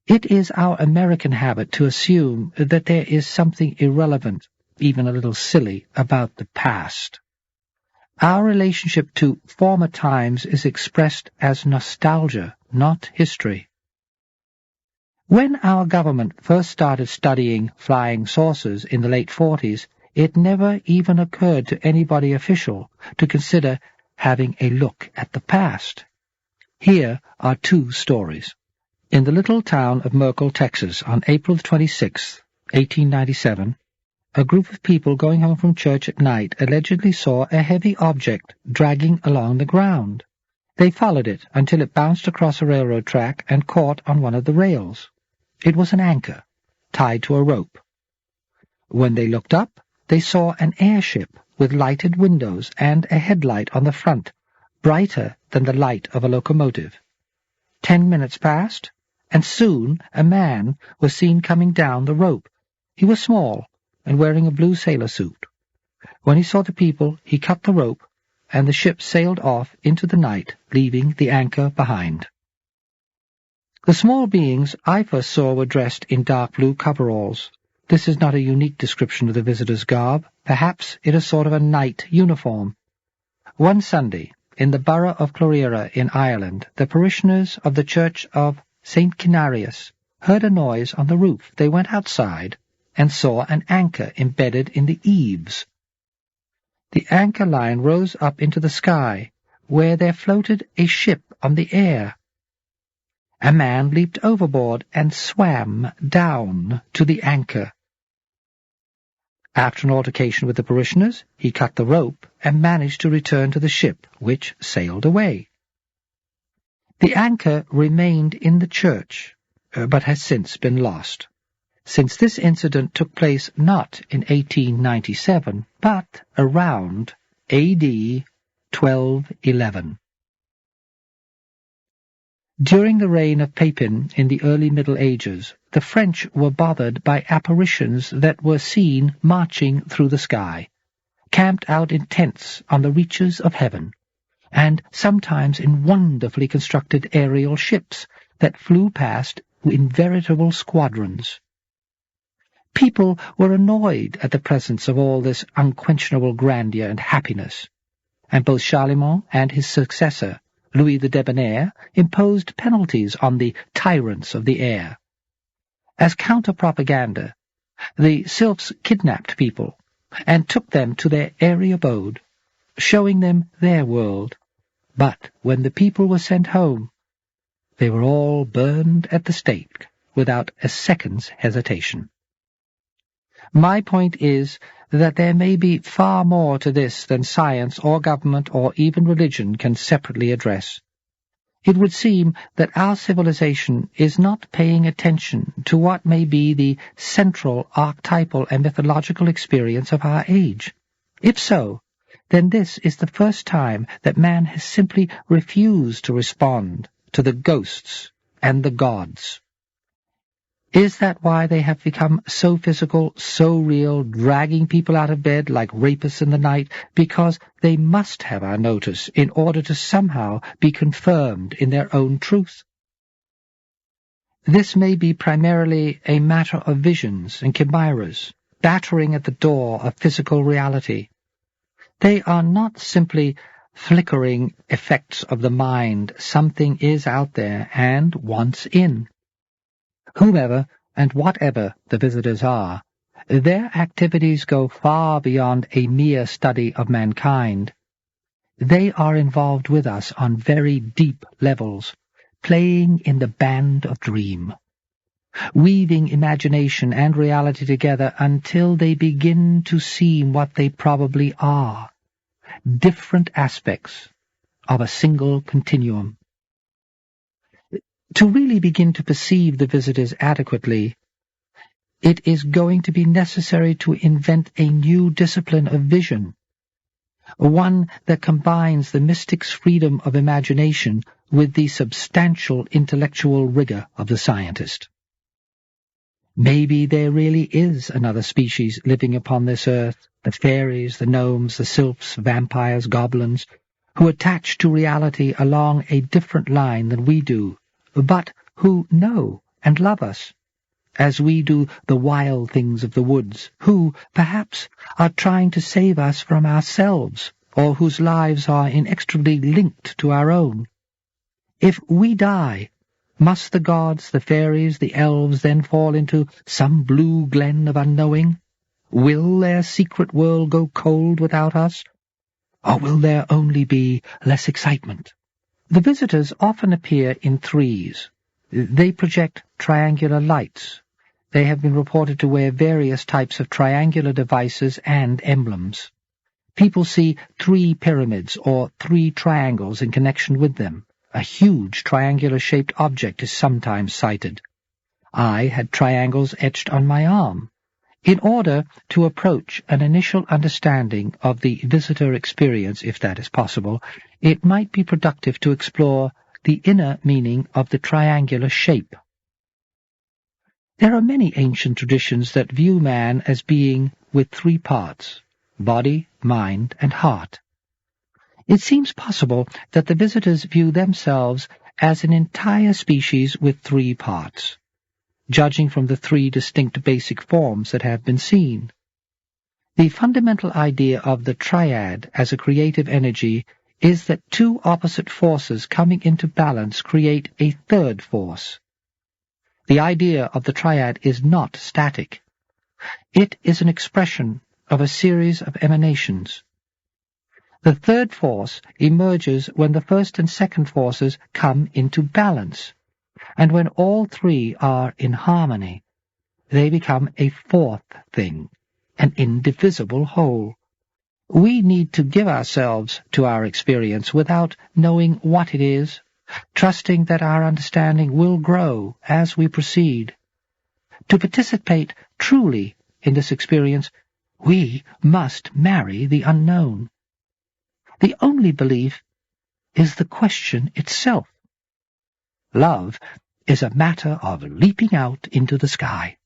It is our American habit to assume that there is something irrelevant, even a little silly, about the past. Our relationship to former times is expressed as nostalgia, not history. When our government first started studying flying saucers in the late 40s, it never even occurred to anybody official to consider having a look at the past. Here are two stories. In the little town of Merkel, Texas, on April 26, 1897, a group of people going home from church at night allegedly saw a heavy object dragging along the ground. They followed it until it bounced across a railroad track and caught on one of the rails. It was an anchor, tied to a rope. When they looked up, they saw an airship with lighted windows and a headlight on the front, brighter than the light of a locomotive. 10 minutes passed, and soon a man was seen coming down the rope. He was small and wearing a blue sailor suit. When he saw the people, he cut the rope, and the ship sailed off into the night, leaving the anchor behind. The small beings I first saw were dressed in dark blue coveralls. This is not a unique description of the visitor's garb. Perhaps it is sort of a night uniform. One Sunday, in the borough of Clorera in Ireland, the parishioners of the Church of St. Kinarius heard a noise on the roof. They went outside and saw an anchor embedded in the eaves. The anchor line rose up into the sky, where there floated a ship on the air. A man leaped overboard and swam down to the anchor. After an altercation with the parishioners, he cut the rope and managed to return to the ship, which sailed away. The anchor remained in the church, but has since been lost. Since this incident took place not in 1897, but around A.D. 1211. During the reign of Pepin in the early Middle Ages, the French were bothered by apparitions that were seen marching through the sky, camped out in tents on the reaches of heaven, and sometimes in wonderfully constructed aerial ships that flew past in veritable squadrons. People were annoyed at the presence of all this unquestionable grandeur and happiness, and both Charlemagne and his successor, Louis the Debonair, imposed penalties on the tyrants of the air. As counter-propaganda, the sylphs kidnapped people and took them to their airy abode, showing them their world. But when the people were sent home, they were all burned at the stake without a second's hesitation. My point is that there may be far more to this than science or government or even religion can separately address. It would seem that our civilization is not paying attention to what may be the central archetypal and mythological experience of our age. If so, then this is the first time that man has simply refused to respond to the ghosts and the gods. Is that why they have become so physical, so real, dragging people out of bed like rapists in the night? Because they must have our notice in order to somehow be confirmed in their own truth. This may be primarily a matter of visions and chimeras, battering at the door of physical reality. They are not simply flickering effects of the mind. Something is out there and wants in. Whomever and whatever the visitors are, their activities go far beyond a mere study of mankind. They are involved with us on very deep levels, playing in the band of dream, weaving imagination and reality together until they begin to seem what they probably are, different aspects of a single continuum. To really begin to perceive the visitors adequately, it is going to be necessary to invent a new discipline of vision, one that combines the mystic's freedom of imagination with the substantial intellectual rigor of the scientist. Maybe there really is another species living upon this earth, the fairies, the gnomes, the sylphs, vampires, goblins, who attach to reality along a different line than we do, but who know and love us, as we do the wild things of the woods, who, perhaps, are trying to save us from ourselves, or whose lives are inextricably linked to our own. If we die, must the gods, the fairies, the elves then fall into some blue glen of unknowing? Will their secret world go cold without us? Or will there only be less excitement? The visitors often appear in threes. They project triangular lights. They have been reported to wear various types of triangular devices and emblems. People see 3 pyramids or 3 triangles in connection with them. A huge triangular-shaped object is sometimes sighted. I had triangles etched on my arm. In order to approach an initial understanding of the visitor experience, if that is possible, it might be productive to explore the inner meaning of the triangular shape. There are many ancient traditions that view man as being with 3 parts: body, mind, and heart. It seems possible that the visitors view themselves as an entire species with 3 parts, judging from the 3 distinct basic forms that have been seen. The fundamental idea of the triad as a creative energy is that 2 opposite forces coming into balance create a third force. The idea of the triad is not static. It is an expression of a series of emanations. The third force emerges when the first and second forces come into balance, and when all 3 are in harmony, they become a fourth thing, an indivisible whole. We need to give ourselves to our experience without knowing what it is, trusting that our understanding will grow as we proceed. To participate truly in this experience, we must marry the unknown. The only belief is the question itself. Love is a matter of leaping out into the sky.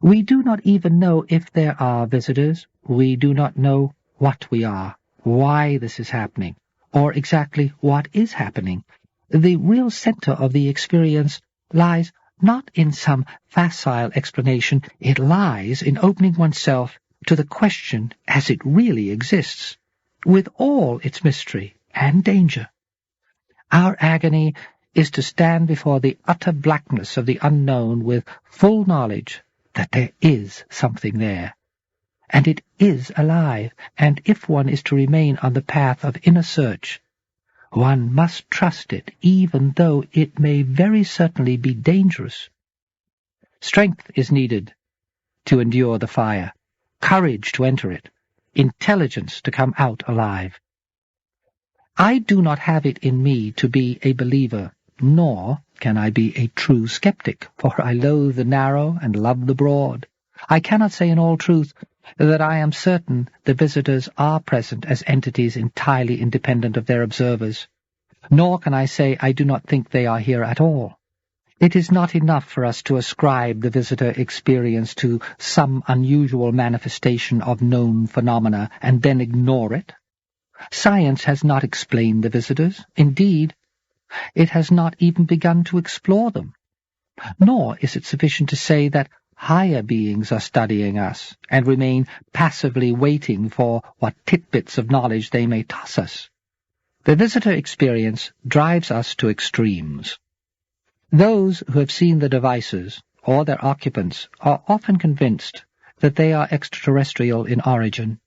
We do not even know if there are visitors. We do not know what we are, why this is happening, or exactly what is happening. The real center of the experience lies not in some facile explanation. It lies in opening oneself to the question as it really exists, with all its mystery and danger. Our agony is to stand before the utter blackness of the unknown with full knowledge that there is something there, and it is alive, and if one is to remain on the path of inner search, one must trust it, even though it may very certainly be dangerous. Strength is needed to endure the fire, courage to enter it, intelligence to come out alive. I do not have it in me to be a believer, nor can I be a true skeptic, for I loathe the narrow and love the broad. I cannot say in all truth that I am certain the visitors are present as entities entirely independent of their observers, nor can I say I do not think they are here at all. It is not enough for us to ascribe the visitor experience to some unusual manifestation of known phenomena and then ignore it. Science has not explained the visitors. Indeed, it has not even begun to explore them. Nor is it sufficient to say that higher beings are studying us and remain passively waiting for what tidbits of knowledge they may toss us. The visitor experience drives us to extremes. Those who have seen the devices or their occupants are often convinced that they are extraterrestrial in origin,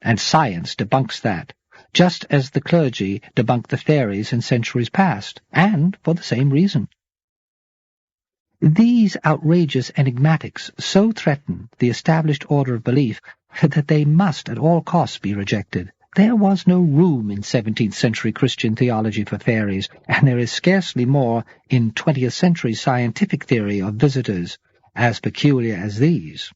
and science debunks that, just as the clergy debunked the fairies in centuries past, and for the same reason. These outrageous enigmatics so threaten the established order of belief that they must at all costs be rejected. There was no room in 17th century Christian theology for fairies, and there is scarcely more in 20th century scientific theory of visitors as peculiar as these.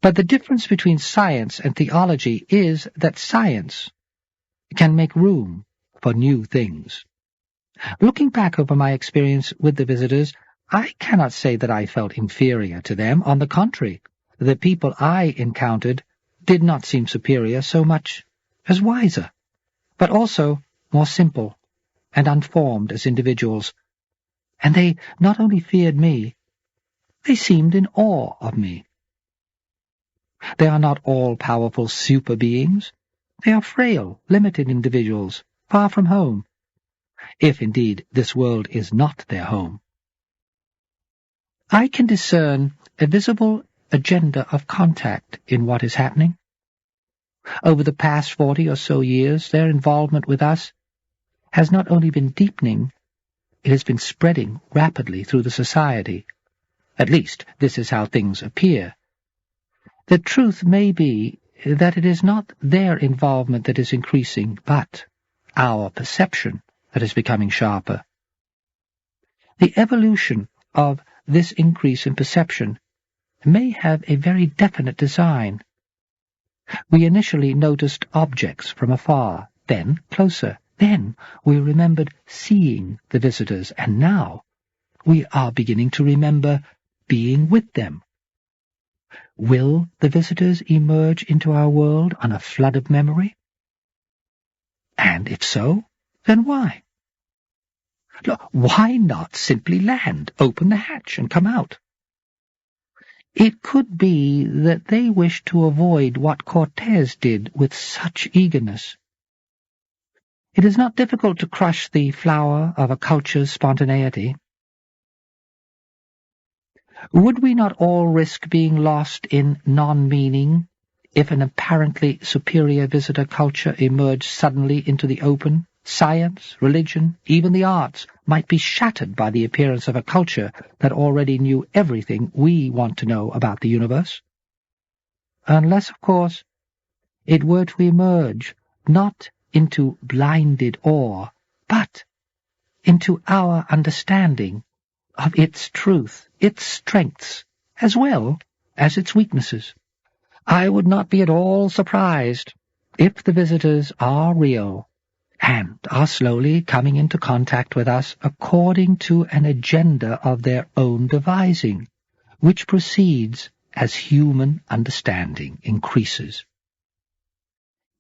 But the difference between science and theology is that science can make room for new things. Looking back over my experience with the visitors, I cannot say that I felt inferior to them. On the contrary, the people I encountered did not seem superior so much as wiser, but also more simple and unformed as individuals, And they not only feared me, they seemed in awe of me. They are not all-powerful super beings. They are frail, limited individuals, far from home, if indeed this world is not their home. I can discern a visible agenda of contact in what is happening. Over the past 40 or so years, their involvement with us has not only been deepening, it has been spreading rapidly through the society. At least, this is how things appear. The truth may be that it is not their involvement that is increasing, but our perception that is becoming sharper. The evolution of this increase in perception may have a very definite design. We initially noticed objects from afar, then closer. Then we remembered seeing the visitors, and now we are beginning to remember being with them. Will the visitors emerge into our world on a flood of memory? And if so, then why? Look, why not simply land, open the hatch, and come out? It could be that they wish to avoid what Cortez did with such eagerness. It is not difficult to crush the flower of a culture's spontaneity. Would we not all risk being lost in non-meaning if an apparently superior visitor culture emerged suddenly into the open? Science, religion, even the arts might be shattered by the appearance of a culture that already knew everything we want to know about the universe. Unless, of course, it were to emerge not into blinded awe, but into our understanding of its truth, its strengths, as well as its weaknesses. I would not be at all surprised if the visitors are real and are slowly coming into contact with us according to an agenda of their own devising, which proceeds as human understanding increases.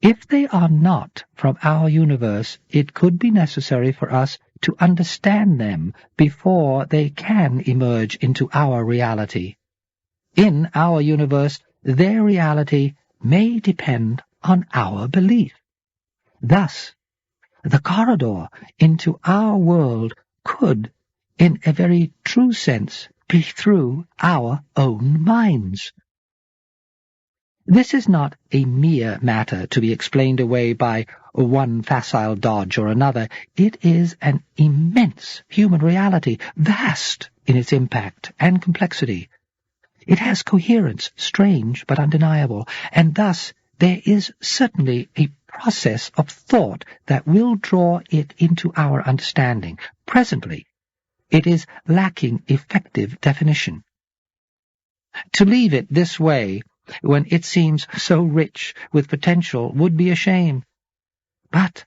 If they are not from our universe, it could be necessary for us to understand them before they can emerge into our reality. In our universe, their reality may depend on our belief. Thus, the corridor into our world could, in a very true sense, be through our own minds. This is not a mere matter to be explained away by one facile dodge or another. It is an immense human reality, vast in its impact and complexity. It has coherence, strange but undeniable, and thus there is certainly a process of thought that will draw it into our understanding. Presently, it is lacking effective definition. To leave it this way, when it seems so rich with potential, would be a shame. But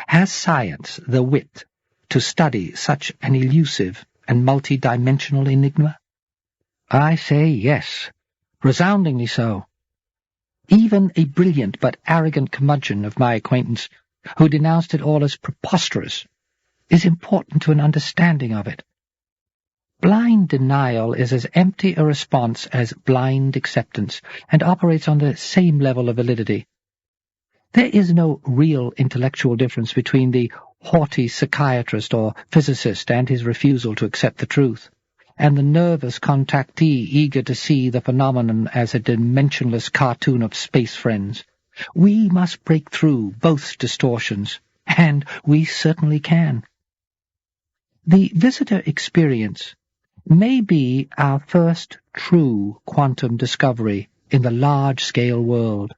has science the wit to study such an elusive and multi-dimensional enigma? I say yes, resoundingly so. Even a brilliant but arrogant curmudgeon of my acquaintance, who denounced it all as preposterous, is important to an understanding of it. Blind denial is as empty a response as blind acceptance, and operates on the same level of validity. There is no real intellectual difference between the haughty psychiatrist or physicist and his refusal to accept the truth, and the nervous contactee eager to see the phenomenon as a dimensionless cartoon of space friends. We must break through both distortions, and we certainly can. The visitor experience may be our first true quantum discovery in the large-scale world.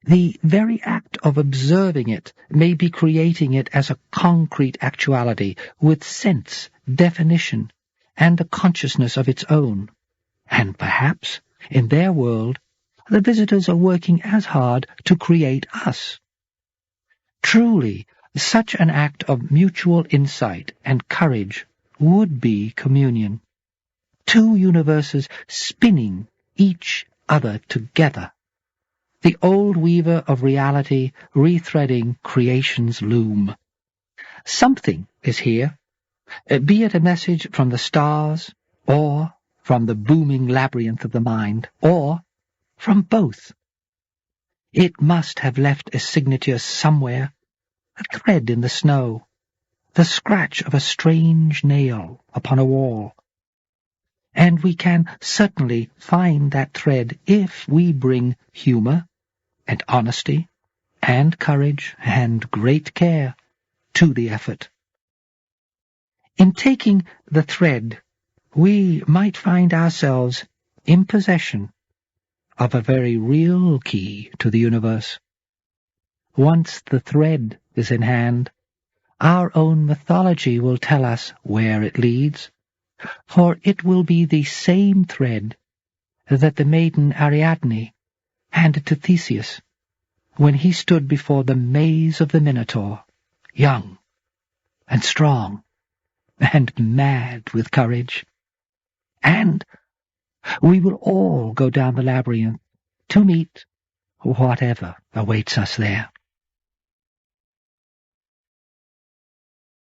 The very act of observing it may be creating it as a concrete actuality with sense, definition, and a consciousness of its own. And perhaps, in their world, the visitors are working as hard to create us. Truly, such an act of mutual insight and courage would be communion. Two universes spinning each other together. The old weaver of reality rethreading creation's loom. Something is here, be it a message from the stars, or from the booming labyrinth of the mind, or from both. It must have left a signature somewhere, a thread in the snow, the scratch of a strange nail upon a wall. And we can certainly find that thread if we bring humor and honesty and courage and great care to the effort. In taking the thread, we might find ourselves in possession of a very real key to the universe. Once the thread is in hand, our own mythology will tell us where it leads, for it will be the same thread that the maiden Ariadne handed to Theseus when he stood before the maze of the Minotaur, young and strong and mad with courage. And we will all go down the labyrinth to meet whatever awaits us there.